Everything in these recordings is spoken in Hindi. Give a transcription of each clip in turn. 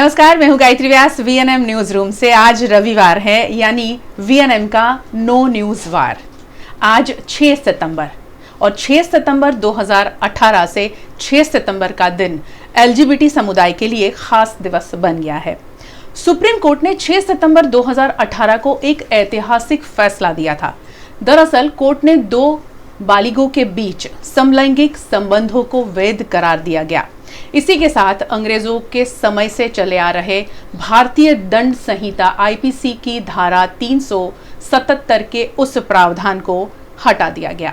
नमस्कार, मैं हूं गायत्री व्यास वीएनएम न्यूज रूम से। आज रविवार है, यानी वीएनएम का नो न्यूज वार। आज 6 सितंबर और 6 सितंबर 2018 से 6 सितंबर का दिन एलजीबीटी समुदाय के लिए खास दिवस बन गया है। सुप्रीम कोर्ट ने 6 सितंबर 2018 को एक ऐतिहासिक फैसला दिया था। दरअसल कोर्ट ने 2 बालिगों के बीच समलैंगिक संबंधों को वैध करार दिया गया। इसी के साथ अंग्रेजों के समय से चले आ रहे भारतीय दंड संहिता आईपीसी की धारा 377 के उस प्रावधान को हटा दिया गया,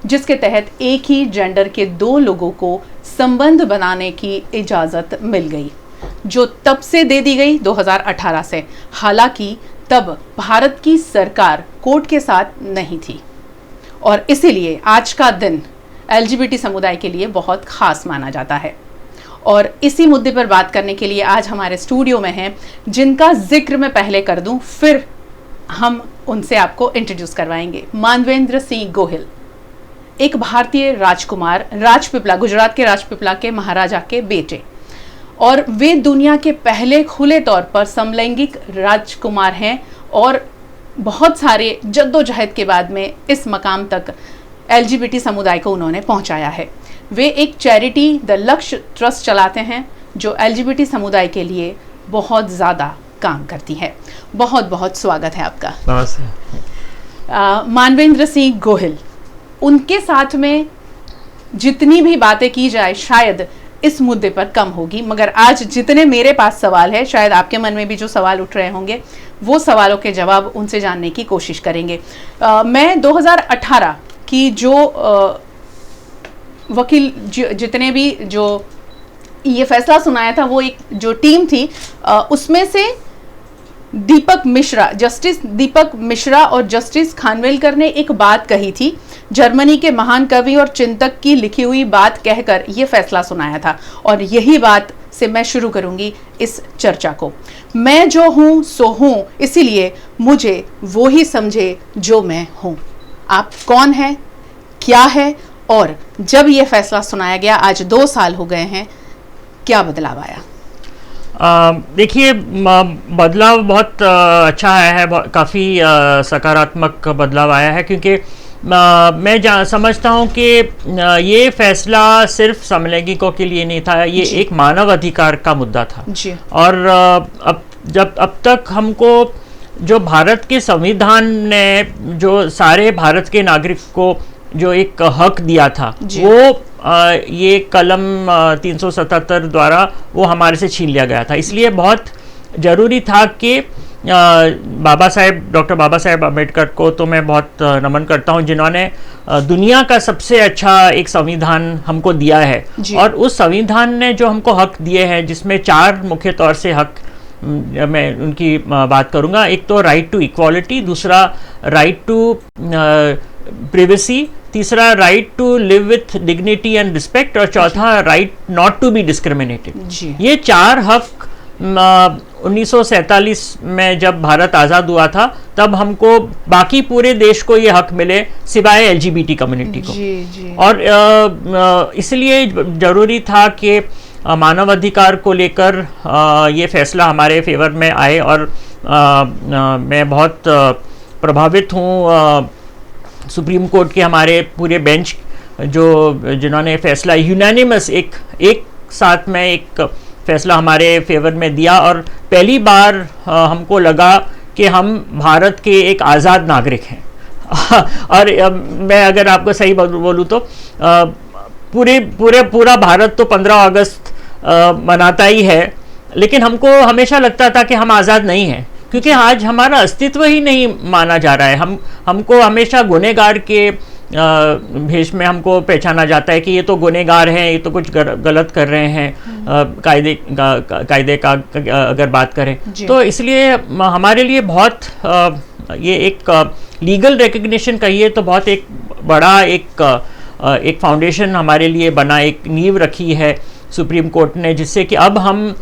जिसके तहत एक ही जेंडर के 2 लोगों को संबंध बनाने की इजाजत मिल गई, जो तब से दे दी गई 2018 से। हालांकि तब भारत की सरकार कोर्ट के साथ नहीं थी और इसीलिए आज का दिन एलजीबीटी समुदाय के लिए बहुत खास माना जाता है। और इसी मुद्दे पर बात करने के लिए आज हमारे स्टूडियो में हैं, जिनका जिक्र मैं पहले कर दूं, फिर हम उनसे आपको इंट्रोड्यूस करवाएंगे। मानवेंद्र सिंह गोहिल, एक भारतीय राजकुमार, राजपीपला, गुजरात के राजपीपला के महाराजा के बेटे, और वे दुनिया के पहले खुले तौर पर समलैंगिक राजकुमार हैं और बहुत सारे जद्दोजहद के बाद में इस मकाम तक एलजीबीटी समुदाय को उन्होंने पहुंचाया है। वे एक चैरिटी द लक्ष्य ट्रस्ट चलाते हैं, जो एलजीबीटी समुदाय के लिए बहुत ज़्यादा काम करती है। बहुत बहुत स्वागत है आपका। नमस्ते। मानवेंद्र सिंह गोहिल, उनके साथ में जितनी भी बातें की जाए शायद इस मुद्दे पर कम होगी, मगर आज जितने मेरे पास सवाल है, शायद आपके मन में भी जो सवाल उठ रहे होंगे, वो सवालों के जवाब उनसे जानने की कोशिश करेंगे। मैं 2018 की जो वकील जितने भी जो ये फैसला सुनाया था, वो एक जो टीम थी, उसमें से दीपक मिश्रा, जस्टिस दीपक मिश्रा और जस्टिस खानविलकर ने एक बात कही थी। जर्मनी के महान कवि और चिंतक की लिखी हुई बात कहकर ये फैसला सुनाया था, और यही बात से मैं शुरू करूंगी इस चर्चा को। मैं जो हूं सो हूं, इसीलिए मुझे वो ही समझे जो मैं हूं। आप कौन हैं, क्या है, और जब ये फैसला सुनाया गया, आज 2 साल हो गए हैं, क्या बदलाव आया? देखिए, बदलाव बहुत अच्छा आया है, काफ़ी सकारात्मक बदलाव आया है, क्योंकि मैं समझता हूँ कि ये फैसला सिर्फ समलैंगिकों के लिए नहीं था, ये एक मानव अधिकार का मुद्दा था जी। और अब तक हमको जो भारत के संविधान ने जो सारे भारत के नागरिक को जो एक हक दिया था, वो ये कलम 377 द्वारा वो हमारे से छीन लिया गया था। इसलिए बहुत ज़रूरी था कि डॉक्टर बाबा साहेब अम्बेडकर को तो मैं बहुत नमन करता हूं, जिन्होंने दुनिया का सबसे अच्छा एक संविधान हमको दिया है। और उस संविधान ने जो हमको हक दिए हैं, जिसमें 4 मुख्य तौर से हक मैं उनकी बात करूंगा। एक तो राइट टू इक्वालिटी, दूसरा राइट टू प्रिवेसी, तीसरा right to live with dignity and respect, और चौथा right not to be discriminated. ये 4 हक 1947 में जब भारत आज़ाद हुआ था, तब हमको बाकी पूरे देश को ये हक मिले, सिवाय एलजीबीटी कम्युनिटी को। जी। और इसलिए ज़रूरी था कि मानवाधिकार को लेकर ये फैसला हमारे फेवर में आए, और मैं बहुत प्रभावित हूँ सुप्रीम कोर्ट के हमारे पूरे बेंच जिन्होंने फैसला यूनानिमस एक साथ में एक फैसला हमारे फेवर में दिया। और पहली बार हमको लगा कि हम भारत के एक आज़ाद नागरिक हैं। और मैं अगर आपको सही बोलूँ तो पूरा भारत तो 15 अगस्त मनाता ही है, लेकिन हमको हमेशा लगता था कि हम आज़ाद नहीं हैं, क्योंकि आज हमारा अस्तित्व ही नहीं माना जा रहा है। हमको हमेशा गुनहगार के भेष में हमको पहचाना जाता है कि ये तो गुनहगार हैं, ये तो कुछ गलत कर रहे हैं कायदे का अगर बात करें तो। इसलिए हमारे लिए बहुत ये एक लीगल रिकग्निशन कहिए तो बहुत एक बड़ा एक फाउंडेशन हमारे लिए बना, एक नींव रखी है सुप्रीम कोर्ट ने, जिससे कि अब हम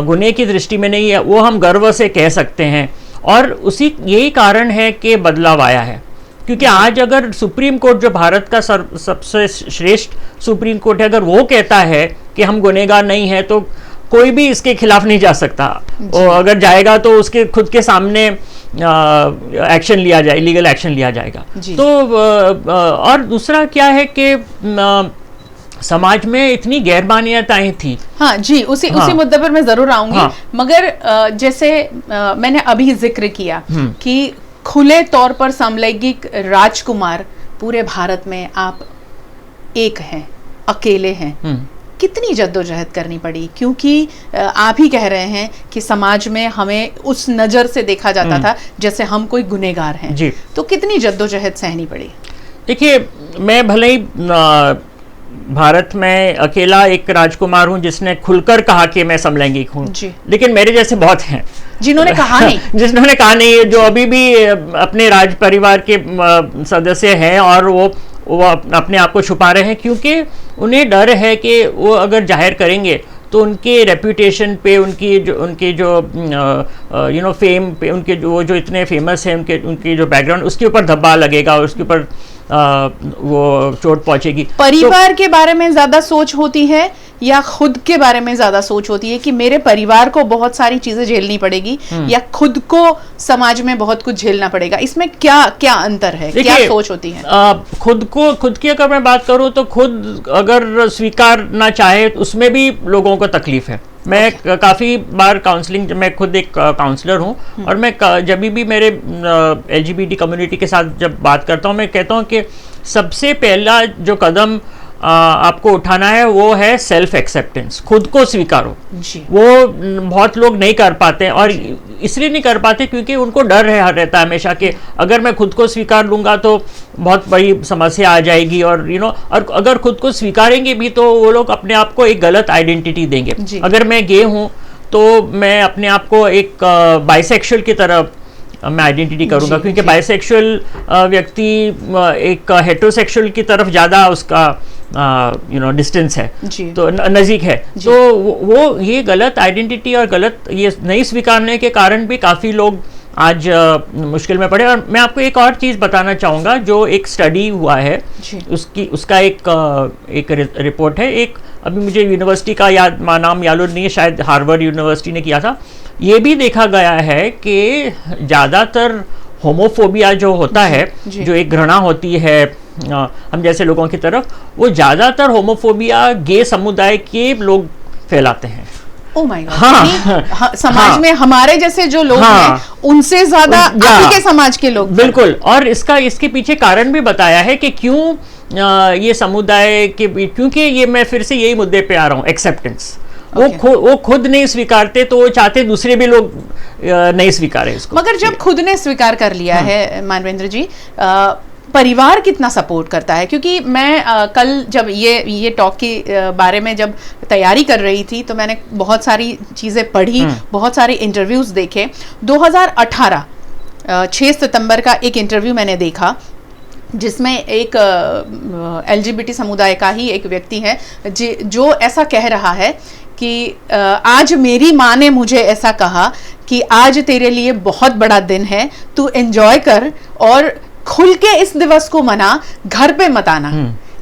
गुने की दृष्टि में नहीं है, वो हम गर्व से कह सकते हैं। और यही कारण है कि बदलाव आया है, क्योंकि आज अगर सुप्रीम कोर्ट जो भारत का सबसे श्रेष्ठ सुप्रीम कोर्ट है, अगर वो कहता है कि हम गुनहगार नहीं है, तो कोई भी इसके खिलाफ नहीं जा सकता, और अगर जाएगा तो उसके खुद के सामने एक्शन लिया जाए, लीगल एक्शन लिया जाएगा। तो और दूसरा क्या है कि समाज में इतनी गैर मान्यताएं थी। हाँ जी, उसी मुद्दे पर मैं जरूर आऊंगी। मगर जैसे मैंने अभी जिक्र किया कि खुले तौर पर समलैंगिक राजकुमार पूरे भारत में आप एक हैं, अकेले हैं। कितनी जद्दोजहद करनी पड़ी, क्योंकि आप ही कह रहे हैं कि समाज में हमें उस नजर से देखा जाता था जैसे हम कोई गुनहगार हैं जी। तो कितनी जद्दोजहद सहनी पड़ी? देखिए, मैं भले ही भारत में अकेला एक राजकुमार हूं जिसने खुलकर कहा कि मैं समलैंगिक हूं, लेकिन मेरे जैसे बहुत हैं जिन्होंने कहा नहीं जिन्होंने कहा नहीं, जो अभी भी अपने राज परिवार के सदस्य हैं और वो अपने आप को छुपा रहे हैं, क्योंकि उन्हें डर है कि वो अगर जाहिर करेंगे तो उनके रेप्यूटेशन पे, उनकी जो फेम पे, उनके जो इतने फेमस हैं, उनकी जो बैकग्राउंड, उसके ऊपर धब्बा लगेगा, उसके ऊपर वो चोट पहुंचेगी। परिवार के बारे में ज्यादा सोच होती है या खुद के बारे में ज्यादा सोच होती है कि मेरे परिवार को बहुत सारी चीजें झेलनी पड़ेगी, या खुद को समाज में बहुत कुछ झेलना पड़ेगा? इसमें क्या क्या अंतर है, क्या सोच होती है? खुद की अगर मैं बात करूं तो खुद अगर स्वीकार ना चाहे उसमें भी लोगों को तकलीफ है। मैं काफ़ी बार काउंसलिंग, मैं खुद एक काउंसलर हूँ, और मैं जब भी मेरे LGBT कम्युनिटी के साथ जब बात करता हूँ, मैं कहता हूँ कि सबसे पहला जो कदम आपको उठाना है वो है सेल्फ एक्सेप्टेंस, खुद को स्वीकारो जी। वो बहुत लोग नहीं कर पाते, और इसलिए नहीं कर पाते क्योंकि उनको डर रहता है हमेशा कि अगर मैं खुद को स्वीकार लूंगा तो बहुत बड़ी समस्या आ जाएगी, और और अगर खुद को स्वीकारेंगे भी तो वो लोग अपने आप को एक गलत आइडेंटिटी देंगे। अगर मैं गे हूँ तो मैं अपने आप को एक बाइसेक्सुअल की तरह मैं आइडेंटिटी करूंगा, क्योंकि बाइसेक्सुअल व्यक्ति एक हेटेरोसेक्सुअल की तरफ ज़्यादा उसका डिस्टेंस है, तो नज़दीक है। तो वो ये गलत आइडेंटिटी और गलत ये नहीं स्वीकारने के कारण भी काफ़ी लोग आज मुश्किल में पड़े। और मैं आपको एक और चीज़ बताना चाहूँगा, जो एक स्टडी हुआ है उसका एक रिपोर्ट है। एक अभी मुझे यूनिवर्सिटी का नाम याद नहीं है, शायद हार्वर्ड यूनिवर्सिटी ने किया था। ये भी देखा गया है कि ज़्यादातर होमोफोबिया जो होता है, जो एक घृणा होती है हम जैसे लोगों की तरफ, वो ज़्यादातर होमोफोबिया गे समुदाय के लोग फैलाते हैं। ओह माय गॉड, समाज में हमारे जैसे जो लोग हैं उनसे ज्यादा आपके समाज के लोग। बिल्कुल, और इसके पीछे कारण भी बताया है कि क्यों ये समुदाय के, क्योंकि ये मैं फिर से यही मुद्दे पे आ रहा हूँ, एक्सेप्टेंस। वो खुद नहीं स्वीकारते तो वो चाहते दूसरे भी लोग नहीं स्वीकारे इसको। मगर जब खुद ने स्वीकार कर लिया है मानवेंद्र जी, परिवार कितना सपोर्ट करता है? क्योंकि मैं कल जब ये टॉक के बारे में जब तैयारी कर रही थी तो मैंने बहुत सारी चीज़ें पढ़ी, बहुत सारे इंटरव्यूज़ देखे। 2018 6 सितंबर का एक इंटरव्यू मैंने देखा जिसमें एक LGBT समुदाय का ही एक व्यक्ति है जो ऐसा कह रहा है कि आज मेरी माँ ने मुझे ऐसा कहा कि आज तेरे लिए बहुत बड़ा दिन है, तू एंजॉय कर और खुल के इस दिवस को मना, घर पे मत आना।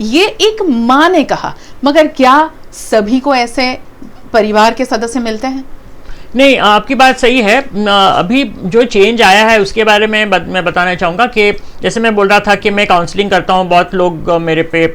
ये एक माँ ने कहा। मगर क्या सभी को ऐसे परिवार के सदस्य मिलते हैं? नहीं, आपकी बात सही है। अभी जो चेंज आया है उसके बारे में मैं बताना चाहूँगा कि जैसे मैं बोल रहा था कि मैं काउंसलिंग करता हूँ, बहुत लोग मेरे पे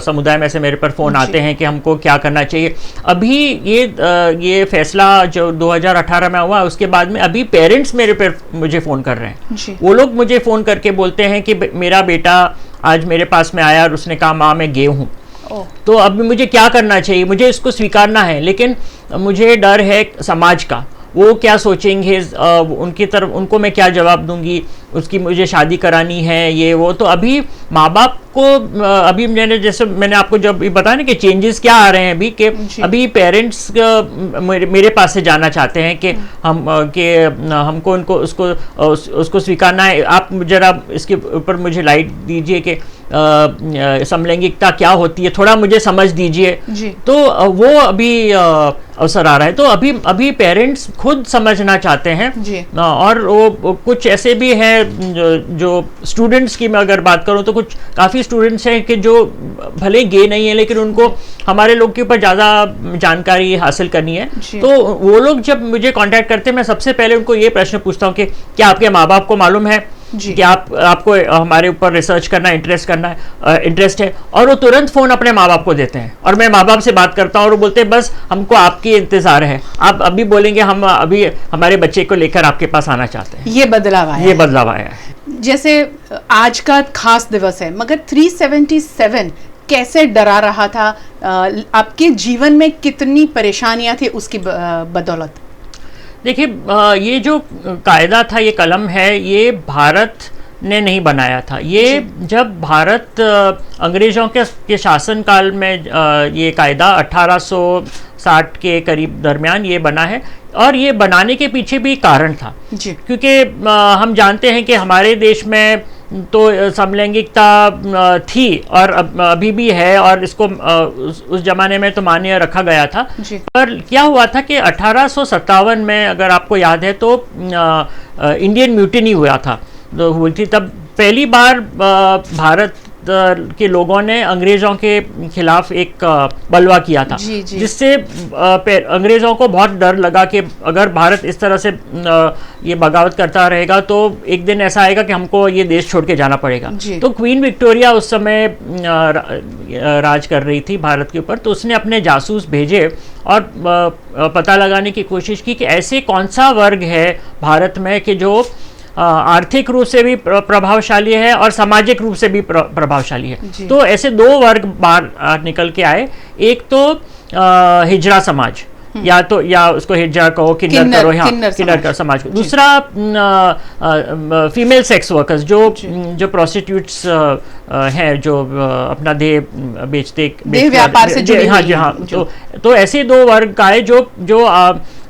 समुदाय में से मेरे पर फ़ोन आते हैं कि हमको क्या करना चाहिए। अभी ये फैसला जो 2018 में हुआ उसके बाद में अभी पेरेंट्स मेरे पर मुझे फ़ोन कर रहे हैं। वो लोग मुझे फ़ोन करके बोलते हैं कि मेरा बेटा आज मेरे पास में आया और उसने कहा माँ मैं गे हूँ, तो अभी मुझे क्या करना चाहिए? मुझे इसको स्वीकारना है, लेकिन मुझे डर है समाज का, वो क्या सोचेंगे, उनकी तरफ उनको मैं क्या जवाब दूंगी, उसकी मुझे शादी करानी है, ये वो। तो अभी माँ बाप को अभी मैंने आपको जब बताया ना कि चेंजेस क्या आ रहे हैं अभी, कि अभी पेरेंट्स मेरे पास से जानना चाहते हैं कि हमको उसको स्वीकारना है। आप जरा इसके ऊपर मुझे लाइट दीजिए कि समलैंगिकता क्या होती है, थोड़ा मुझे समझ दीजिए। तो वो अभी अवसर आ रहा है। तो अभी पेरेंट्स खुद समझना चाहते हैं, और वो कुछ ऐसे भी हैं जो स्टूडेंट्स की मैं अगर बात करूं तो कुछ काफ़ी स्टूडेंट्स हैं कि जो भले गे नहीं है लेकिन उनको हमारे लोग के ऊपर ज़्यादा जानकारी हासिल करनी है, तो वो लोग जब मुझे कांटेक्ट करते हैं मैं सबसे पहले उनको ये प्रश्न पूछता हूँ कि क्या आपके माँ बाप को मालूम है कि आपको हमारे ऊपर रिसर्च करना इंटरेस्ट है, और वो तुरंत फ़ोन अपने माँ बाप को देते हैं और मैं माँ बाप से बात करता हूँ और वो बोलते हैं बस हमको आपकी इंतज़ार है, आप अभी बोलेंगे हम अभी हमारे बच्चे को लेकर आपके पास आना चाहते हैं। ये बदलाव आया है। जैसे आज का खास दिवस है, मगर 377 कैसे डरा रहा था, आपके जीवन में कितनी परेशानियां थी उसकी बदौलत? देखिए, ये जो कायदा था, ये कलम है, ये भारत ने नहीं बनाया था। ये जब भारत अंग्रेज़ों के शासनकाल में ये कायदा 1860 के करीब दरमियान ये बना है, और ये बनाने के पीछे भी कारण था क्योंकि हम जानते हैं कि हमारे देश में तो समलैंगिकता थी और अभी भी है, और इसको उस जमाने में तो मान्य रखा गया था। पर क्या हुआ था कि 1857 में अगर आपको याद है तो इंडियन म्यूटिनी हुआ था, तो हुई थी तब पहली बार भारत के लोगों ने अंग्रेज़ों के खिलाफ एक बलवा किया था, जिससे अंग्रेज़ों को बहुत डर लगा कि अगर भारत इस तरह से ये बगावत करता रहेगा तो एक दिन ऐसा आएगा कि हमको ये देश छोड़ के जाना पड़ेगा। तो क्वीन विक्टोरिया उस समय राज कर रही थी भारत के ऊपर, तो उसने अपने जासूस भेजे और पता लगाने की कोशिश की कि ऐसे कौन सा वर्ग है भारत में कि जो आर्थिक रूप से भी प्रभावशाली है और सामाजिक रूप से भी प्रभावशाली है। तो ऐसे दो वर्ग बाहर निकल के आए। एक तो हिजरा समाज, या उसको हिजरा कहो, किन्नर करो, किन्नर समाज को। दूसरा फीमेल सेक्स वर्कर्स, जो प्रोस्टिट्यूट्स हैं, जो अपना देह बेचते व्यापार से जुड़े। हाँ, तो ऐसे दो वर्ग आए जो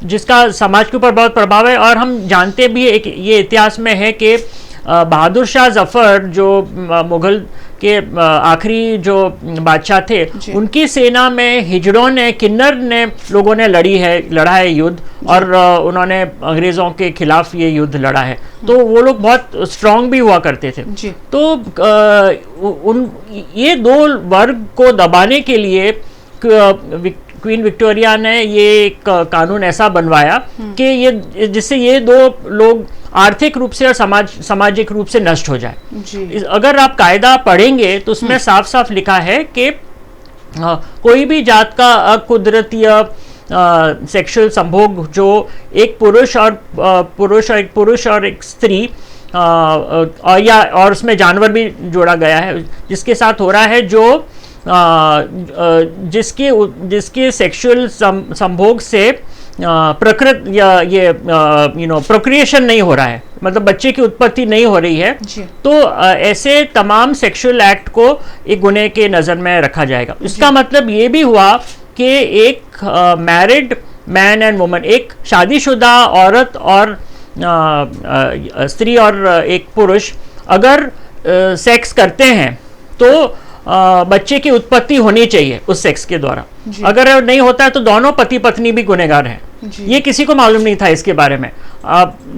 जिसका समाज के ऊपर बहुत प्रभाव है। और हम जानते भी ये इतिहास में है कि बहादुर शाह जफर जो मुगल के आखिरी जो बादशाह थे, उनकी सेना में हिजड़ों ने, किन्नर ने लोगों ने लड़ा है युद्ध, और उन्होंने अंग्रेज़ों के खिलाफ ये युद्ध लड़ा है। तो वो लोग बहुत स्ट्रांग भी हुआ करते थे। तो ये दो वर्ग को दबाने के लिए क्वीन विक्टोरिया ने ये एक कानून ऐसा बनवाया कि ये जिससे ये दो लोग आर्थिक रूप से और सामाजिक रूप से नष्ट हो जाए। अगर आप कायदा पढ़ेंगे तो उसमें साफ साफ लिखा है कि कोई भी जात का अकुदरती सेक्सुअल संभोग जो एक पुरुष और एक स्त्री और उसमें जानवर भी जोड़ा गया है, जिसके साथ हो रहा है, जो जिसके सेक्सुअल संभोग से प्रकृत या ये प्रोक्रिएशन नहीं हो रहा है, मतलब बच्चे की उत्पत्ति नहीं हो रही है, तो ऐसे तमाम सेक्सुअल एक्ट को एक गुनाह के नज़र में रखा जाएगा। इसका मतलब ये भी हुआ कि एक मैरिड मैन एंड वुमन, एक शादीशुदा औरत और स्त्री और एक पुरुष अगर सेक्स करते हैं तो बच्चे की उत्पत्ति होनी चाहिए उस सेक्स के द्वारा। अगर नहीं होता है तो दोनों पति पत्नी भी गुनहगार हैं। ये किसी को मालूम नहीं था इसके बारे में।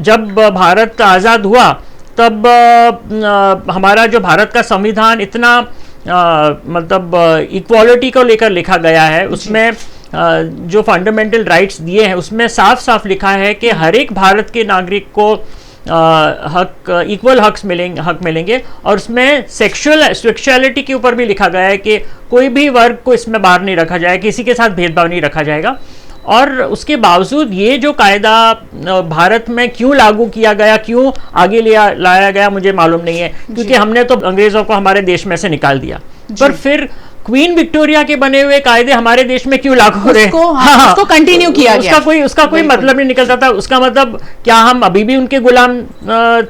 जब भारत आज़ाद हुआ तब हमारा जो भारत का संविधान इतना मतलब इक्वालिटी को लेकर लिखा गया है, उसमें जो फंडामेंटल राइट्स दिए हैं उसमें साफ साफ लिखा है कि हर एक भारत के नागरिक को इक्वल हक मिलेंगे। और उसमें सेक्सुअलिटी के ऊपर भी लिखा गया है कि कोई भी वर्ग को इसमें बाहर नहीं रखा जाएगा, किसी के साथ भेदभाव नहीं रखा जाएगा। और उसके बावजूद ये जो कायदा भारत में क्यों लागू किया गया, क्यों आगे लाया गया, मुझे मालूम नहीं है, क्योंकि हमने तो अंग्रेज़ों को हमारे देश में से निकाल दिया। पर फिर क्वीन विक्टोरिया के बने हुए कायदे हमारे देश में क्यों लागू हो रहे हैं? उसको कंटिन्यू किया गया। उसका कोई मतलब नहीं निकलता था। उसका मतलब क्या हम अभी भी उनके गुलाम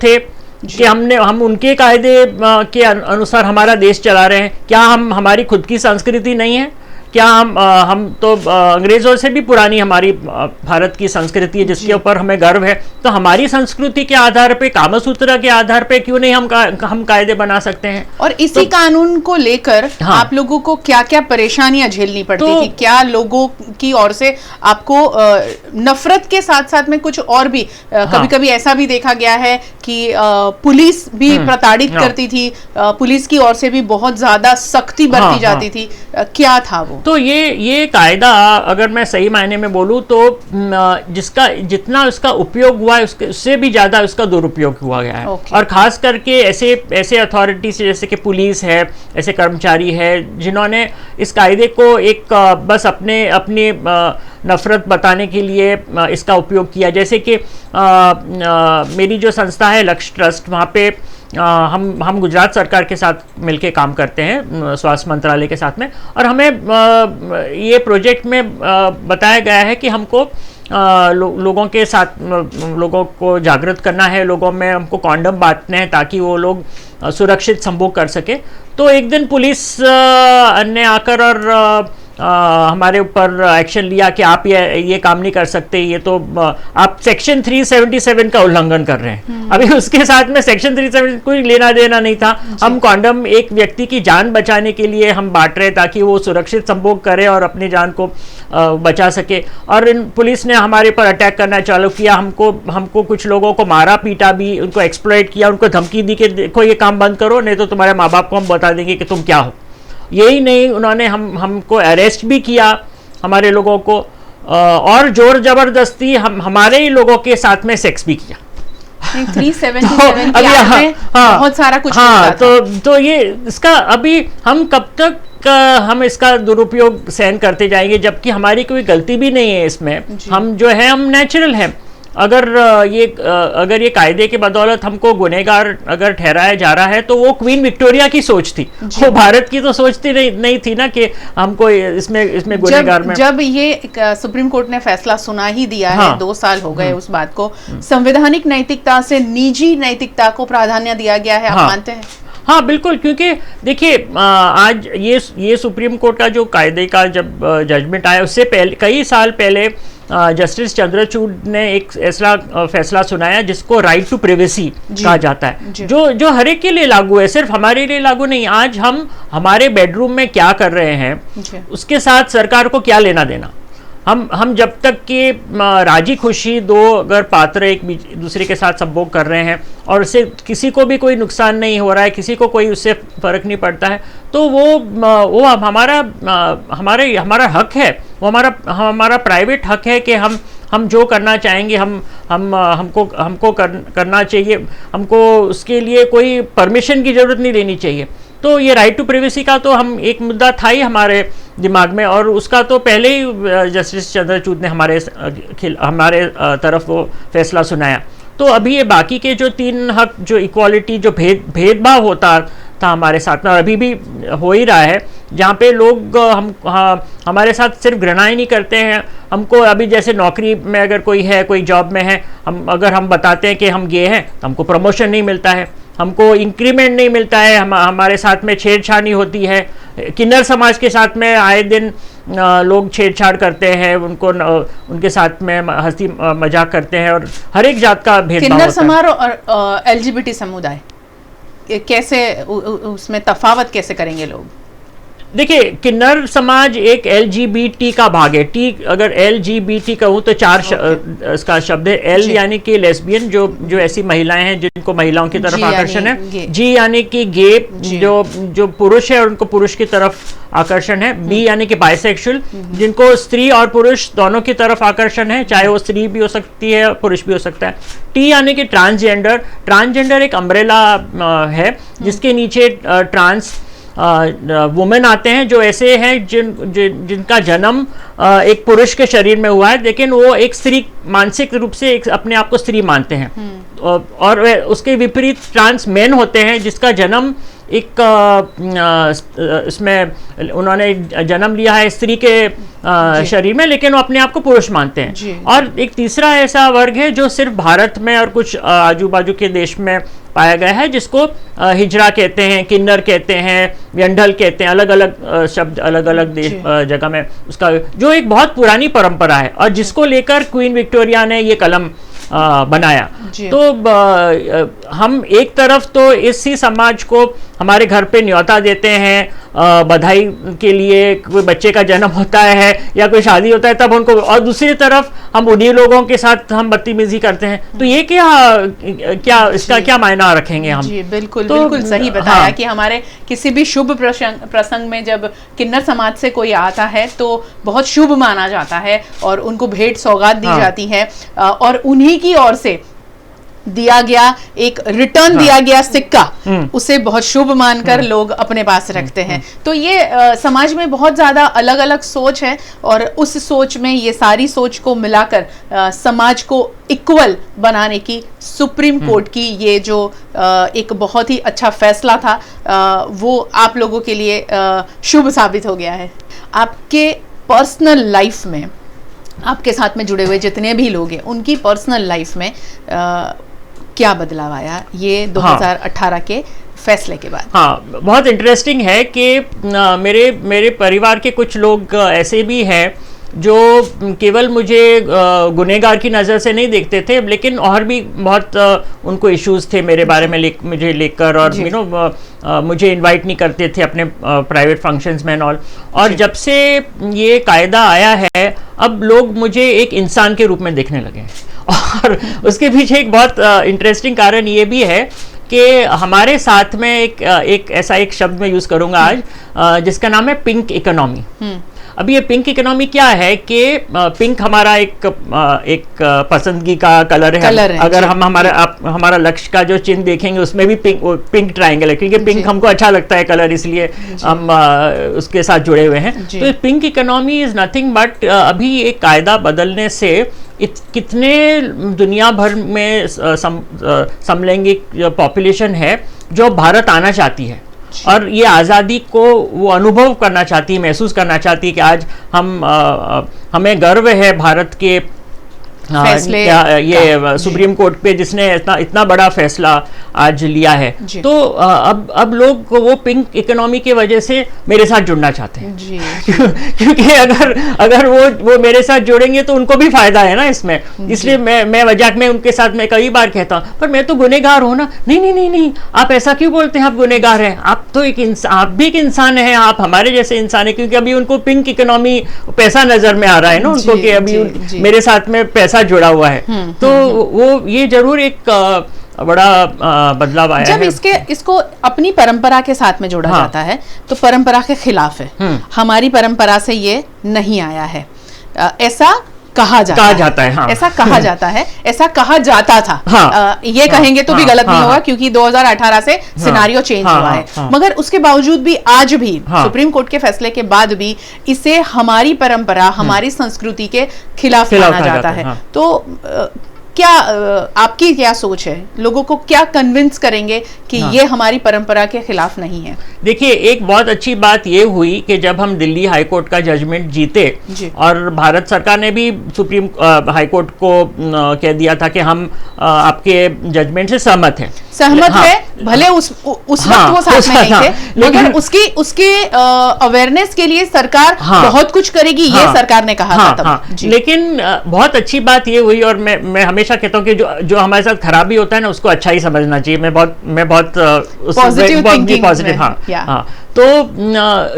थे कि हम उनके कायदे के अनुसार हमारा देश चला रहे हैं? क्या हमारी खुद की संस्कृति नहीं है? क्या हम तो अंग्रेज़ों से भी पुरानी हमारी भारत की संस्कृति है जिसके ऊपर हमें गर्व है। तो हमारी संस्कृति के आधार पे, कामसूत्र के आधार पे क्यों नहीं हम कायदे बना सकते हैं? और इसी कानून को लेकर आप लोगों को क्या क्या परेशानियां झेलनी पड़ती थी? क्या लोगों की ओर से आपको नफरत के साथ साथ में कुछ और भी कभी कभी ऐसा भी देखा गया है कि पुलिस भी प्रताड़ित करती थी, पुलिस की ओर से भी बहुत ज्यादा सख्ती बरती जाती थी, क्या था वो? तो ये कायदा, अगर मैं सही मायने में बोलूँ तो जिसका जितना उसका उपयोग हुआ है उससे भी ज्यादा उसका दुरुपयोग हुआ गया है। और खास करके ऐसे अथॉरिटी से जैसे कि पुलिस है, ऐसे कर्मचारी है जिन्होंने इस कायदे को एक बस अपनी नफरत बताने के लिए इसका उपयोग किया। जैसे कि मेरी जो संस्था है लक्ष्य ट्रस्ट, वहाँ पे हम गुजरात सरकार के साथ मिलके काम करते हैं, स्वास्थ्य मंत्रालय के साथ में, और हमें ये प्रोजेक्ट में बताया गया है कि हमको लोगों के साथ लोगों को जागृत करना है, लोगों में हमको कॉन्डम बांटने हैं ताकि वो लोग सुरक्षित संभोग कर सके। तो एक दिन पुलिस ने आकर और हमारे ऊपर एक्शन लिया कि आप ये काम नहीं कर सकते, ये तो आप सेक्शन 377 का उल्लंघन कर रहे हैं। अभी उसके साथ में सेक्शन 377 कोई लेना देना नहीं था। हम कॉन्डम एक व्यक्ति की जान बचाने के लिए हम बांट रहे ताकि वो सुरक्षित संभोग करे और अपनी जान को बचा सके। और पुलिस ने हमारे ऊपर अटैक करना चालू किया, हमको कुछ लोगों को मारा पीटा भी, उनको एक्सप्लॉइट किया, उनको धमकी दी कि देखो ये काम बंद करो नहीं तो तुम्हारे माँ बाप को हम बता देंगे कि तुम क्या हो। यही नहीं, उन्होंने हमको अरेस्ट भी किया, हमारे लोगों को, और जोर जबरदस्ती हमारे ही लोगों के साथ में सेक्स भी किया। 377 की आड़ में बहुत सारा कुछ हाँ, तो ये इसका अभी हम कब तक हम इसका दुरुपयोग सहन करते जाएंगे, जबकि हमारी कोई गलती भी नहीं है इसमें। हम जो है हम नेचुरल हैं। अगर ये कायदे की बदौलत हमको गुनहगार अगर ठहराया जा रहा है तो वो क्वीन विक्टोरिया की सोच थी, वो भारत की तो सोचती नहीं थी ना कि हमको इसमें गुनहगार में। जब ये सुप्रीम कोर्ट ने फैसला सुना ही दिया है, 2 साल हो गए उस बात को, संवैधानिक नैतिकता से निजी नैतिकता को प्राधान्य दिया गया है, आप मानते हैं? हाँ बिल्कुल, क्योंकि देखिए आज ये सुप्रीम कोर्ट का जो कायदे का जब जजमेंट आया उससे पहले कई साल पहले जस्टिस चंद्रचूड़ ने एक फैसला सुनाया जिसको राइट टू प्राइवेसी कहा जाता है, जो हर एक के लिए लागू है, सिर्फ हमारे लिए लागू नहीं। आज हम हमारे बेडरूम में क्या कर रहे हैं उसके साथ सरकार को क्या लेना देना। हम जब तक कि राजी खुशी दो अगर पात्र एक दूसरे के साथ संभोग कर रहे हैं और उससे किसी को भी कोई नुकसान नहीं हो रहा है, किसी को कोई उससे फर्क नहीं पड़ता है, तो वो हमारा हक है, वो हमारा प्राइवेट हक है कि हम जो करना चाहेंगे हमको करना चाहिए, हमको उसके लिए कोई परमिशन की जरूरत नहीं लेनी चाहिए। तो ये राइट टू प्राइवेसी का तो हम एक मुद्दा था ही हमारे दिमाग में, और उसका तो पहले ही जस्टिस चंद्रचूड़ ने हमारे तरफ वो फैसला सुनाया। तो अभी ये बाकी के जो 3 हक, जो इक्वालिटी, जो भेदभाव होता था हमारे साथ में और अभी भी हो ही रहा है, जहाँ पे लोग हमारे साथ सिर्फ घृणा ही नहीं करते हैं, हमको अभी जैसे नौकरी में अगर कोई है, कोई जॉब में है, अगर हम बताते हैं कि हम गे हैं तो हमको प्रमोशन नहीं मिलता है, हमको इंक्रीमेंट नहीं मिलता है, हमारे साथ में छेड़छाड़ होती है। किन्नर समाज के साथ में आए दिन लोग छेड़छाड़ करते हैं, उनके साथ में हंसी मजाक करते हैं और हर एक जात का भेदभाव होता है। किन्नर समाज और LGBT समुदाय कैसे उसमें तफावत कैसे करेंगे लोग? देखिए, किन्नर समाज एक LGBT का भाग है। टी अगर LGBT कहूँ तो 4 इसका शब्द है। L यानी कि लेस्बियन, जो ऐसी महिलाएं हैं जिनको महिलाओं की तरफ आकर्षण है। G यानी कि गे, जो पुरुष है और उनको पुरुष की तरफ आकर्षण है। B यानी कि बाइसेक्सुअल, जिनको स्त्री और पुरुष दोनों की तरफ आकर्षण है, चाहे वो स्त्री भी हो सकती है पुरुष भी हो सकता है। T यानी कि ट्रांसजेंडर एक अम्ब्रेला है जिसके नीचे ट्रांस वुमेन आते हैं, जो ऐसे हैं जिनका जन्म एक पुरुष के शरीर में हुआ है लेकिन वो एक स्त्री, मानसिक रूप से अपने आप को स्त्री मानते हैं। और उसके विपरीत ट्रांस मेन होते हैं जिसका जन्म एक इसमें उन्होंने जन्म लिया है स्त्री के शरीर में लेकिन वो अपने आप को पुरुष मानते हैं। और एक तीसरा ऐसा वर्ग है जो सिर्फ भारत में और कुछ आजू बाजू के देश में पाया गया है, जिसको हिजरा कहते हैं, किन्नर कहते हैं, व्यंढल कहते हैं, अलग अलग शब्द अलग अलग जगह में उसका, जो एक बहुत पुरानी परंपरा है और जिसको लेकर क्वीन विक्टोरिया ने ये कलम बनाया। जी। तो हम एक तरफ तो इसी समाज को हमारे घर पे न्योता देते हैं, बधाई के लिए, कोई बच्चे का जन्म होता है या कोई शादी होता है तब उनको, और दूसरी तरफ हम उन्हीं लोगों के साथ हम बदतमीजी करते हैं। तो ये क्या इसका क्या मायना रखेंगे हम? जी बिल्कुल, तो बिल्कुल सही बताया। हाँ। कि हमारे किसी भी शुभ प्रसंग में जब किन्नर समाज से कोई आता है तो बहुत शुभ माना जाता है और उनको भेंट सौगात दी जाती है, और उन्हीं की ओर से दिया गया एक रिटर्न दिया गया सिक्का उसे बहुत शुभ मानकर लोग अपने पास रखते हैं। तो ये समाज में बहुत ज्यादा अलग अलग सोच है, और उस सोच में ये सारी सोच को मिलाकर समाज को इक्वल बनाने की सुप्रीम कोर्ट की ये जो एक बहुत ही अच्छा फैसला था, वो आप लोगों के लिए शुभ साबित हो गया है। आपके पर्सनल लाइफ में, आपके साथ में जुड़े हुए जितने भी लोग हैं, उनकी पर्सनल लाइफ में क्या बदलाव आया ये 2018 के फैसले के बाद? हाँ, बहुत इंटरेस्टिंग है कि मेरे परिवार के कुछ लोग ऐसे भी हैं जो केवल मुझे गुनहगार की नज़र से नहीं देखते थे, लेकिन और भी बहुत उनको इश्यूज थे मेरे बारे में मुझे लेकर, और मुझे इनवाइट नहीं करते थे अपने प्राइवेट फंक्शंस में और जब से ये कायदा आया है अब लोग मुझे एक इंसान के रूप में देखने लगे हैं। और उसके पीछे एक बहुत इंटरेस्टिंग कारण ये भी है कि हमारे साथ में एक ऐसा एक शब्द मैं यूज़ करूँगा आज, जिसका नाम है पिंक इकोनॉमी। अब ये पिंक इकोनॉमी क्या है कि पिंक हमारा एक पसंदगी का कलर है। अगर हम हमारा लक्ष्य का जो चिन्ह देखेंगे उसमें भी पिंक ट्रायंगल है, क्योंकि पिंक हमको अच्छा लगता है कलर, इसलिए हम उसके साथ जुड़े हुए हैं। तो pink economy is nothing but अभी एक कायदा बदलने से कितने दुनिया भर में समलैंगिक पॉपुलेशन है जो भारत आना चाहती है और ये आज़ादी को वो अनुभव करना चाहती है, महसूस करना चाहती है कि आज हमें गर्व है भारत के फैसले ये सुप्रीम कोर्ट पे जिसने इतना बड़ा फैसला आज लिया है। तो अब लोग वो पिंक इकोनॉमी की वजह से मेरे साथ जुड़ना चाहते हैं जी। क्योंकि अगर वो मेरे साथ जुड़ेंगे तो उनको भी फायदा है ना इसमें। इसलिए मैं मजाक में उनके साथ मैं कई बार कहता हूँ पर मैं तो गुनहगार हूँ ना। नहीं, आप ऐसा क्यों बोलते हैं, आप गुनहगार हैं? आप तो आप भी एक इंसान हैं, आप हमारे जैसे इंसान है। क्योंकि अभी उनको पिंक इकोनॉमी पैसा नजर में आ रहा है ना उनको, कि अभी मेरे साथ में पैसा जुड़ा हुआ है। तो वो ये जरूर एक बड़ा बदलाव आया है। जब इसको अपनी परंपरा के साथ में जोड़ा जाता है तो परंपरा के खिलाफ है। हमारी परंपरा से ये नहीं आया है, ऐसा कहा जाता है। हाँ। ऐसा कहा जाता है, ऐसा कहा जाता था। हाँ। ये कहेंगे तो भी गलत नहीं होगा क्योंकि 2018 से सिनारियो चेंज हुआ है। मगर उसके बावजूद भी आज भी सुप्रीम कोर्ट के फैसले के बाद भी इसे हमारी परंपरा, हमारी संस्कृति के खिलाफ माना जाता है। तो क्या आपकी क्या सोच है, लोगों को क्या कन्विंस करेंगे कि ये हमारी परंपरा के खिलाफ नहीं है? देखिए, एक बहुत अच्छी बात ये हुई कि जब हम दिल्ली हाई कोर्ट का जजमेंट जीते और भारत सरकार ने भी सुप्रीम हाई कोर्ट को कह दिया था कि हम आपके जजमेंट से सहमत हैं। भले उस वक्त वो साथ में नहीं थे, मगर उसके अवेयरनेस के लिए सरकार बहुत कुछ करेगी, ये सरकार ने कहा था तब। लेकिन बहुत अच्छी बात ये हुई, और मैं हमेशा कहता हूँ कि जो हमारे साथ खराबी होता है ना उसको अच्छा ही समझना चाहिए। मैं बहुत पॉजिटिव। हाँ। तो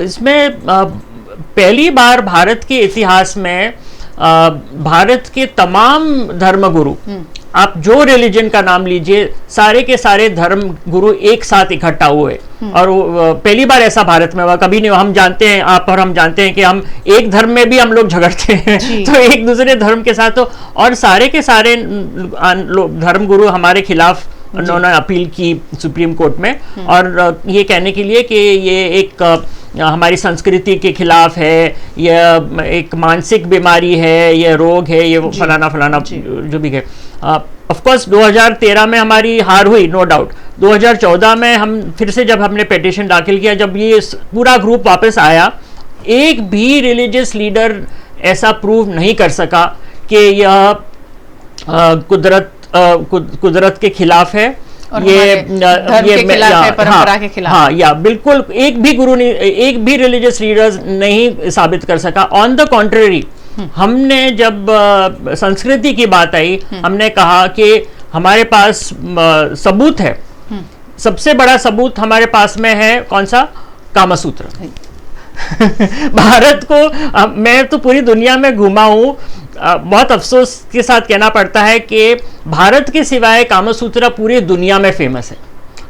इसमें पहली बार भारत के इतिहास में भारत के तमाम धर्मगुरु, आप जो रिलीजन का नाम लीजिए, सारे के सारे धर्म गुरु एक साथ इकट्ठा हुए। और पहली बार ऐसा भारत में हुआ, कभी नहीं। हम जानते हैं, आप और हम जानते हैं कि हम एक धर्म में भी हम लोग झगड़ते हैं तो एक दूसरे धर्म के साथ तो, और सारे के सारे धर्म गुरु हमारे खिलाफ उन्होंने अपील की सुप्रीम कोर्ट में, और ये कहने के लिए कि ये एक हमारी संस्कृति के खिलाफ है, यह एक मानसिक बीमारी है, यह रोग है, ये फलाना जो भी है। ऑफ कोर्स 2013 में हमारी हार हुई, नो डाउट। 2014 में हम फिर से जब हमने पिटीशन दाखिल किया, जब ये पूरा ग्रुप वापस आया, एक भी रिलीजियस लीडर ऐसा प्रूव नहीं कर सका कि यह कुदरत के खिलाफ है, ये परंपरा के खिलाफ। हाँ, या बिल्कुल एक भी गुरु नहीं, एक भी रिलीजियस लीडर्स नहीं साबित कर सका। ऑन द कॉन्ट्ररी, हमने जब संस्कृति की बात आई, हमने कहा कि हमारे पास सबूत है। सबसे बड़ा सबूत हमारे पास में है कौन सा? कामसूत्र। भारत को मैं तो पूरी दुनिया में घूमा हूँ, बहुत अफसोस के साथ कहना पड़ता है कि भारत के सिवाय कामसूत्र पूरी दुनिया में फेमस है।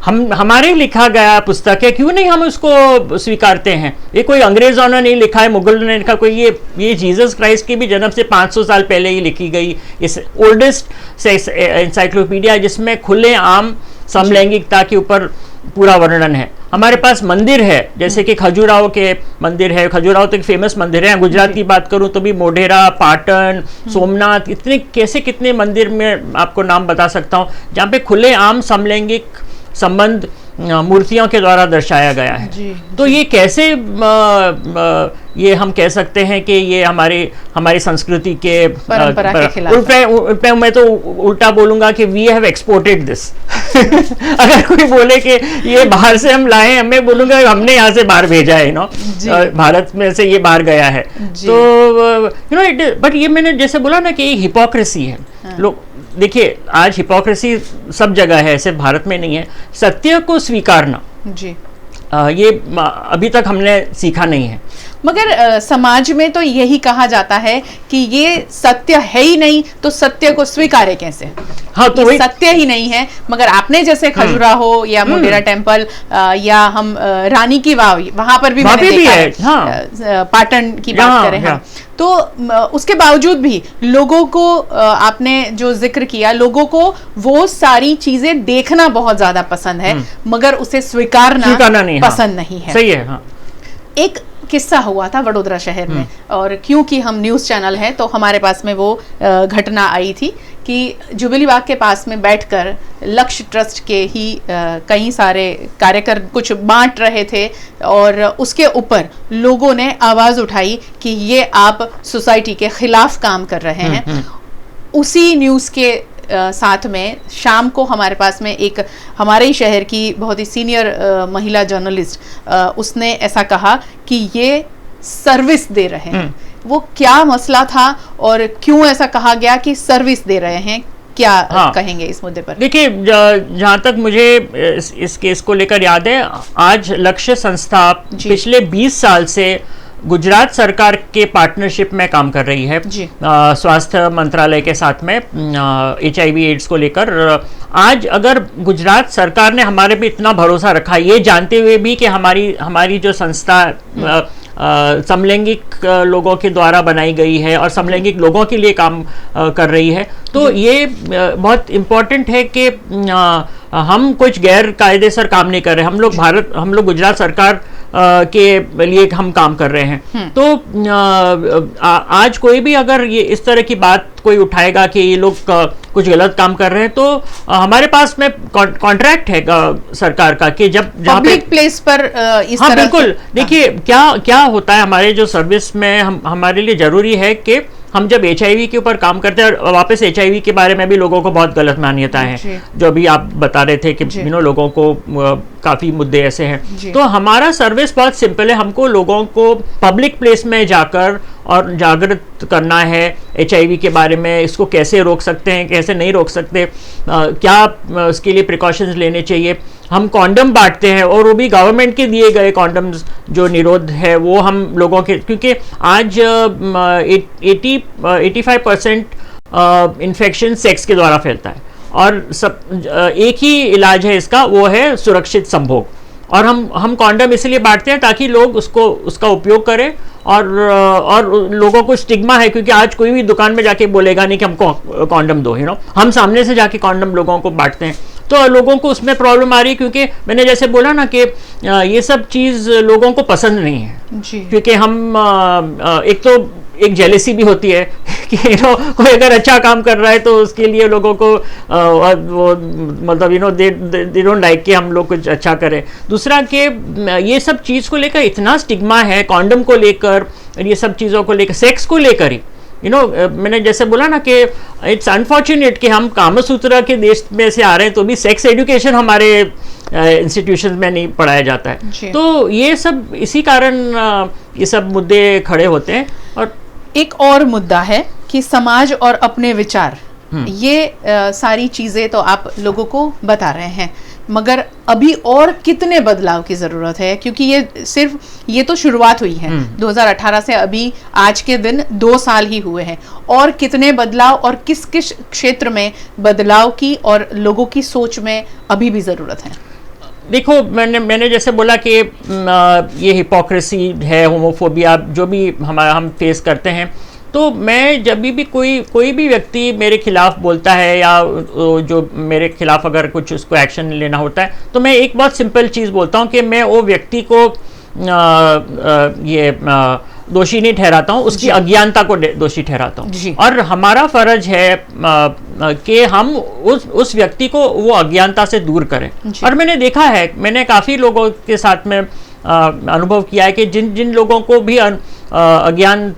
हमारे लिखा गया पुस्तक है, क्यों नहीं हम उसको स्वीकारते हैं? ये कोई अंग्रेजों ने नहीं लिखा है, मुगल ने लिखा, कोई ये जीसस क्राइस्ट के भी जन्म से 500 साल पहले ही लिखी गई इस ओल्डेस्ट एनसाइक्लोपीडिया, जिसमें खुले आम समलैंगिकता के ऊपर पूरा वर्णन है। हमारे पास मंदिर है, जैसे कि खजुराहो के मंदिर है, खजुराहो तो एक फेमस मंदिर है। गुजरात की बात करूं तो भी मोढेरा, पाटन, सोमनाथ, इतने कैसे कितने मंदिर में आपको नाम बता सकता हूं जहां पे खुले आम समलैंगिक संबंध मूर्तियों के द्वारा दर्शाया गया है। तो ये कैसे ये हम कह सकते हैं कि ये हमारी संस्कृति के परंपरा के खिलाफ है। मैं तो उल्टा बोलूंगा कि वी हैव एक्सपोर्टेड दिस। अगर कोई बोले कि ये बाहर से हम लाए, मैं बोलूंगा हमने यहाँ से बाहर भेजा है, भारत में से ये बाहर गया है। तो बट ये मैंने जैसे बोला ना कि हिपोक्रेसी है। लोग देखिए, आज हिपोक्रेसी सब जगह है, सिर्फ भारत में नहीं है। सत्य को स्वीकारना जी ये अभी तक हमने सीखा नहीं है। मगर समाज में तो यही कहा जाता है कि ये सत्य है ही नहीं, तो सत्य को स्वीकारे कैसे? हाँ, तो ये सत्य ही नहीं है। मगर आपने जैसे खजुराहो या मोढेरा टेम्पल या हम रानी की वाव, वहां पर भी मैंने देखा है, हाँ। पाटन की बात करें हम, तो उसके बावजूद भी लोगों को आपने जो जिक्र किया, लोगों को वो सारी चीजें देखना बहुत ज्यादा पसंद है, मगर उसे स्वीकारना नहीं, पसंद नहीं है। सही है, हाँ। एक किस्सा हुआ था वडोदरा शहर में, और क्योंकि हम न्यूज़ चैनल हैं तो हमारे पास में वो घटना आई थी कि जुबिली बाग के पास में बैठकर लक्ष्य ट्रस्ट के ही कई सारे कार्यकर कुछ बांट रहे थे, और उसके ऊपर लोगों ने आवाज़ उठाई कि ये आप सोसाइटी के खिलाफ काम कर रहे हैं। उसी न्यूज़ के साथ में शाम को हमारे पास में एक हमारे ही शहर की बहुत ही सीनियर महिला जर्नलिस्ट, उसने ऐसा कहा कि ये सर्विस दे रहे हैं। वो क्या मसला था और क्यों ऐसा कहा गया कि सर्विस दे रहे हैं? क्या कहेंगे इस मुद्दे पर? देखिए, जहाँ तक मुझे इस केस को लेकर याद है, आज लक्ष्य संस्था पिछले 20 साल से गुजरात सरकार के पार्टनरशिप में काम कर रही है, स्वास्थ्य मंत्रालय के साथ में, HIV एड्स को लेकर। आज अगर गुजरात सरकार ने हमारे पे इतना भरोसा रखा, ये जानते हुए भी कि हमारी जो संस्था समलैंगिक लोगों के द्वारा बनाई गई है और समलैंगिक लोगों के लिए काम कर रही है, तो ये बहुत इम्पोर्टेंट है कि हम कुछ गैर कायदेसर काम नहीं कर रहे। हम लोग गुजरात सरकार के लिए हम काम कर रहे हैं। तो आज कोई भी अगर ये इस तरह की बात कोई उठाएगा कि ये लोग कुछ गलत काम कर रहे हैं, तो हमारे पास में कॉन्ट्रैक्ट है सरकार का कि जब पब्लिक प्लेस पर इस तरह बिल्कुल। देखिए, क्या होता है हमारे जो सर्विस में, हमारे लिए जरूरी है कि हम जब HIV के ऊपर काम करते हैं, और वापस HIV के बारे में भी लोगों को बहुत गलत मान्यता है, जो अभी आप बता रहे थे कि लोगों को काफ़ी मुद्दे ऐसे हैं। तो हमारा सर्विस बहुत सिंपल है। हमको लोगों को पब्लिक प्लेस में जाकर और जागृत करना है HIV के बारे में, इसको कैसे रोक सकते हैं, कैसे नहीं रोक सकते, क्या उसके लिए प्रिकॉशंस लेने चाहिए। हम कॉन्डम बांटते हैं, और वो भी गवर्नमेंट के दिए गए कॉन्डम्स जो निरोध है वो हम लोगों के, क्योंकि आज 85% इन्फेक्शन सेक्स के द्वारा फैलता है, और एक ही इलाज है इसका, वो है सुरक्षित संभोग। और हम कॉन्डम इसलिए बांटते हैं ताकि लोग उसका उपयोग करें, और लोगों को स्टिग्मा है, क्योंकि आज कोई भी दुकान में जाके बोलेगा नहीं कि हमको कॉन्डम दो, हम सामने से जाके कॉन्डम लोगों को बांटते हैं। तो लोगों को उसमें प्रॉब्लम आ रही है, क्योंकि मैंने जैसे बोला ना कि ये सब चीज़ लोगों को पसंद नहीं है जी। क्योंकि हम एक जेलेसी भी होती है कि कोई अगर अच्छा काम कर रहा है तो उसके लिए लोगों को वो मतलब दे डोंट लाइक कि हम लोग कुछ अच्छा करें। दूसरा कि ये सब चीज़ को लेकर इतना स्टिग्मा है, कॉन्डम को लेकर, ये सब चीज़ों को लेकर, सेक्स को लेकर ही मैंने जैसे बोला ना कि इट्स अनफॉर्चुनेट कि हम कामसूत्र के देश में से आ रहे हैं, तो भी सेक्स एजुकेशन हमारे इंस्टीट्यूशन में नहीं पढ़ाया जाता है। तो ये सब इसी कारण ये सब मुद्दे खड़े होते हैं। और एक और मुद्दा है कि समाज और अपने विचार, ये सारी चीजें तो आप लोगों को बता रहे हैं, मगर अभी और कितने बदलाव की जरूरत है? क्योंकि ये तो शुरुआत हुई है 2018 से अभी आज के दिन 2 साल ही हुए हैं, और कितने बदलाव और किस किस क्षेत्र में बदलाव की और लोगों की सोच में अभी भी जरूरत है? देखो, मैंने जैसे बोला कि ये हिपोक्रेसी है, होमोफोबिया, जो भी हम फेस करते हैं, तो मैं जब भी कोई भी व्यक्ति मेरे खिलाफ बोलता है या जो मेरे खिलाफ अगर कुछ उसको एक्शन लेना होता है, तो मैं एक बहुत सिंपल चीज़ बोलता हूँ कि मैं वो व्यक्ति को दोषी नहीं ठहराता हूँ, उसकी अज्ञानता को दोषी ठहराता हूँ। और हमारा फर्ज है कि हम उस व्यक्ति को वो अज्ञानता से दूर करें। और मैंने देखा है, मैंने काफ़ी लोगों के साथ में अनुभव किया है कि जिन लोगों को भी अज्ञान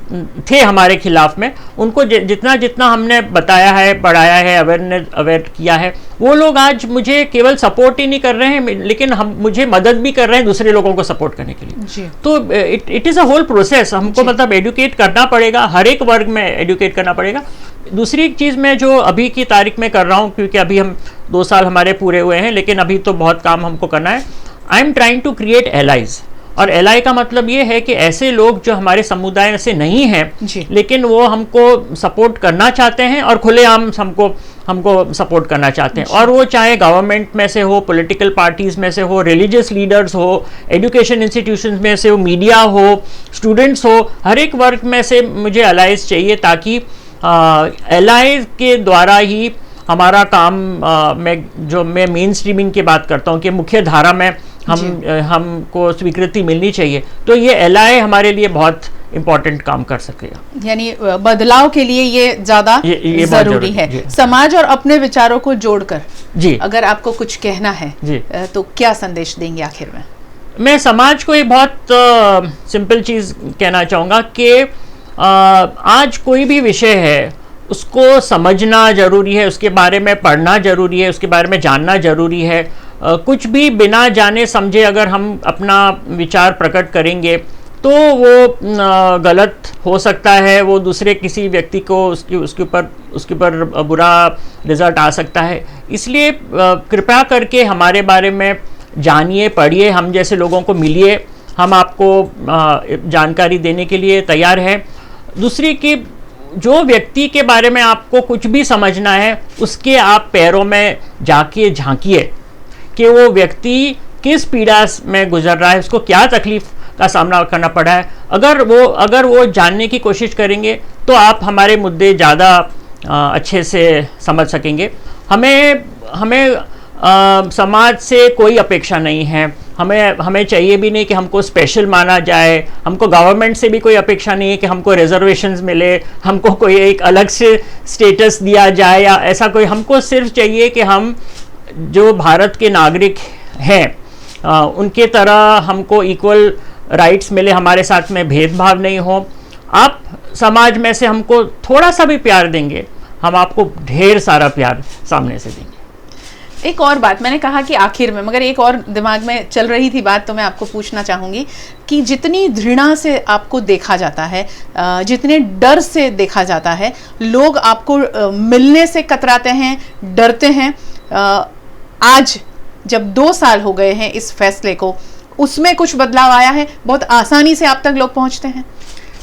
थे हमारे खिलाफ में, उनको जितना जितना हमने बताया है, पढ़ाया है, अवेयर किया है, वो लोग आज मुझे केवल सपोर्ट ही नहीं कर रहे हैं, लेकिन मुझे मदद भी कर रहे हैं दूसरे लोगों को सपोर्ट करने के लिए। तो it is a whole process. हमको मतलब एडुकेट करना पड़ेगा, हर एक वर्ग में एडुकेट करना पड़ेगा। दूसरी एक चीज़ मैं जो अभी की तारीख में कर रहा हूँ, क्योंकि अभी हम 2 साल हमारे पूरे हुए हैं, लेकिन अभी तो बहुत काम हमको करना है। I am trying to create allies. और एलआई का मतलब ये है कि ऐसे लोग जो हमारे समुदाय से नहीं हैं, लेकिन वो हमको सपोर्ट करना चाहते हैं और खुलेआम हमको सपोर्ट करना चाहते हैं। और वो चाहे गवर्नमेंट में से हो, पॉलिटिकल पार्टीज में से हो, रिलीजियस लीडर्स हो, एजुकेशन इंस्टीट्यूशंस में से हो, मीडिया हो, स्टूडेंट्स हो, हर एक वर्ग में से मुझे एलाइज चाहिए, ताकि एलाइज के द्वारा ही हमारा काम मैं मेन स्ट्रीमिंग की बात करता हूँ कि मुख्य धारा में हमको स्वीकृति मिलनी चाहिए। तो ये एलआई हमारे लिए बहुत इम्पोर्टेंट काम कर सकेगा, यानी बदलाव के लिए ये ज्यादा जरूरी है। समाज और अपने विचारों को जोड़कर अगर आपको कुछ कहना है तो क्या संदेश देंगे आखिर में? मैं समाज को ये बहुत सिंपल चीज कहना चाहूँगा कि आज कोई भी विषय है उसको समझना जरूरी है, उसके बारे में पढ़ना जरूरी है, उसके बारे में जानना जरूरी है। कुछ भी बिना जाने समझे अगर हम अपना विचार प्रकट करेंगे तो वो गलत हो सकता है, वो दूसरे किसी व्यक्ति को उसके ऊपर बुरा रिजल्ट आ सकता है। इसलिए कृपया करके हमारे बारे में जानिए, पढ़िए, हम जैसे लोगों को मिलिए, हम आपको जानकारी देने के लिए तैयार हैं। दूसरी कि जो व्यक्ति के बारे में आपको कुछ भी समझना है, उसके आप पैरों में जाके झांकिए कि वो व्यक्ति किस पीड़ा में गुजर रहा है, उसको क्या तकलीफ का सामना करना पड़ा है। अगर वो जानने की कोशिश करेंगे तो आप हमारे मुद्दे ज़्यादा अच्छे से समझ सकेंगे। हमें समाज से कोई अपेक्षा नहीं है, हमें चाहिए भी नहीं कि हमको स्पेशल माना जाए, हमको गवर्नमेंट से भी कोई अपेक्षा नहीं है कि हमको रिजर्वेशंस मिले, हमको कोई एक अलग से स्टेटस दिया जाए या ऐसा कोई। हमको सिर्फ चाहिए कि हम जो भारत के नागरिक हैं उनके तरह हमको इक्वल राइट्स मिले, हमारे साथ में भेदभाव नहीं हो। आप समाज में से हमको थोड़ा सा भी प्यार देंगे, हम आपको ढेर सारा प्यार सामने से देंगे। एक और बात मैंने कहा कि आखिर में, मगर एक और दिमाग में चल रही थी बात, तो मैं आपको पूछना चाहूँगी कि जितनी घृणा से आपको देखा जाता है, जितने डर से देखा जाता है, लोग आपको मिलने से कतराते हैं, डरते हैं। आज जब 2 साल हो गए हैं इस फैसले को, उसमें कुछ बदलाव आया है? बहुत आसानी से आप तक लोग पहुँचते हैं?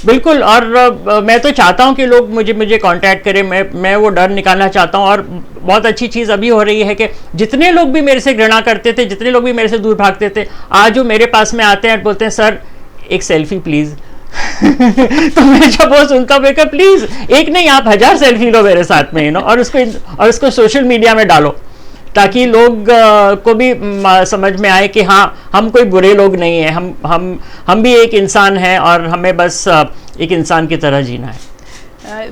बिल्कुल। और मैं तो चाहता हूं कि लोग मुझे कांटेक्ट करें, मैं वो डर निकालना चाहता हूं। और बहुत अच्छी चीज़ अभी हो रही है कि जितने लोग भी मेरे से घृणा करते थे, जितने लोग भी मेरे से दूर भागते थे, आज वो मेरे पास में आते हैं और बोलते हैं सर एक सेल्फी प्लीज़। तो मैं जब वो सुनता हूँ, प्लीज़ एक नहीं, आप 1000 सेल्फी लो मेरे साथ में, और उसको सोशल मीडिया में डालो, ताकि लोग को भी समझ में आए कि हाँ, हम कोई बुरे लोग नहीं हैं, हम भी एक इंसान हैं और हमें बस एक इंसान की तरह जीना है।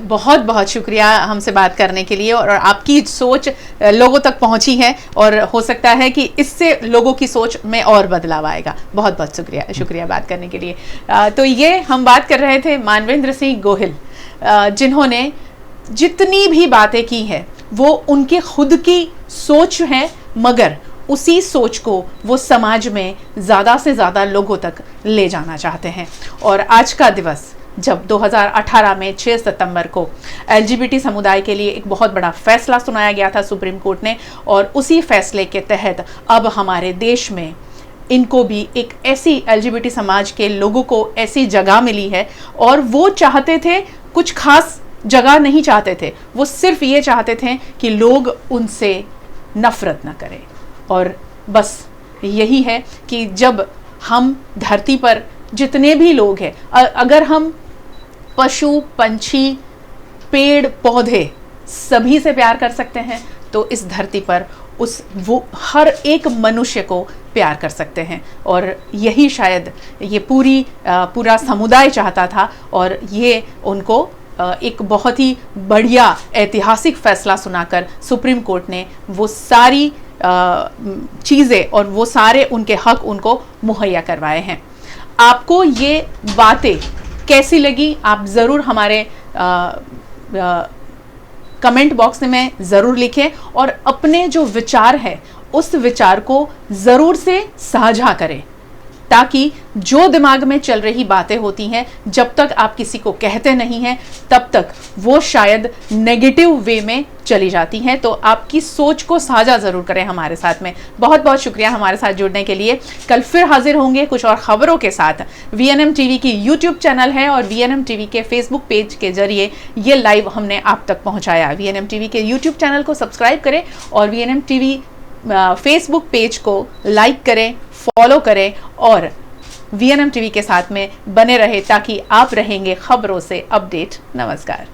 बहुत बहुत शुक्रिया हमसे बात करने के लिए, और आपकी सोच लोगों तक पहुंची है और हो सकता है कि इससे लोगों की सोच में और बदलाव आएगा। बहुत बहुत शुक्रिया बात करने के लिए। तो ये हम बात कर रहे थे मानवेंद्र सिंह गोहिल, जिन्होंने जितनी भी बातें की है वो उनके खुद की सोच है, मगर उसी सोच को वो समाज में ज़्यादा से ज़्यादा लोगों तक ले जाना चाहते हैं। और आज का दिवस जब 2018 में 6 सितंबर को LGBT समुदाय के लिए एक बहुत बड़ा फैसला सुनाया गया था सुप्रीम कोर्ट ने, और उसी फैसले के तहत अब हमारे देश में इनको भी एक ऐसी LGBT समाज के लोगों को ऐसी जगह मिली है। और वो चाहते थे, कुछ खास जगह नहीं चाहते थे, वो सिर्फ ये चाहते थे कि लोग उनसे नफरत न करें। और बस यही है कि जब हम धरती पर जितने भी लोग हैं, अगर हम पशु पंछी पेड़ पौधे सभी से प्यार कर सकते हैं, तो इस धरती पर वो हर एक मनुष्य को प्यार कर सकते हैं। और यही शायद ये पूरा समुदाय चाहता था, और ये उनको एक बहुत ही बढ़िया ऐतिहासिक फैसला सुनाकर सुप्रीम कोर्ट ने वो सारी चीज़ें और वो सारे उनके हक उनको मुहैया करवाए हैं। आपको ये बातें कैसी लगी, आप ज़रूर हमारे कमेंट बॉक्स में ज़रूर लिखें, और अपने जो विचार है उस विचार को ज़रूर से साझा करें, ताकि जो दिमाग में चल रही बातें होती हैं, जब तक आप किसी को कहते नहीं हैं तब तक वो शायद नेगेटिव वे में चली जाती हैं। तो आपकी सोच को साझा ज़रूर करें हमारे साथ में। बहुत बहुत शुक्रिया हमारे साथ जुड़ने के लिए। कल फिर हाजिर होंगे कुछ और ख़बरों के साथ। VNM TV की YouTube चैनल है और VNM TV के Facebook पेज के जरिए ये लाइव हमने आप तक पहुँचाया। VNM TV के YouTube चैनल को सब्सक्राइब करें और VNM TV फेसबुक पेज को लाइक करें, फॉलो करें और VNM TV के साथ में बने रहे, ताकि आप रहेंगे खबरों से अपडेट। नमस्कार।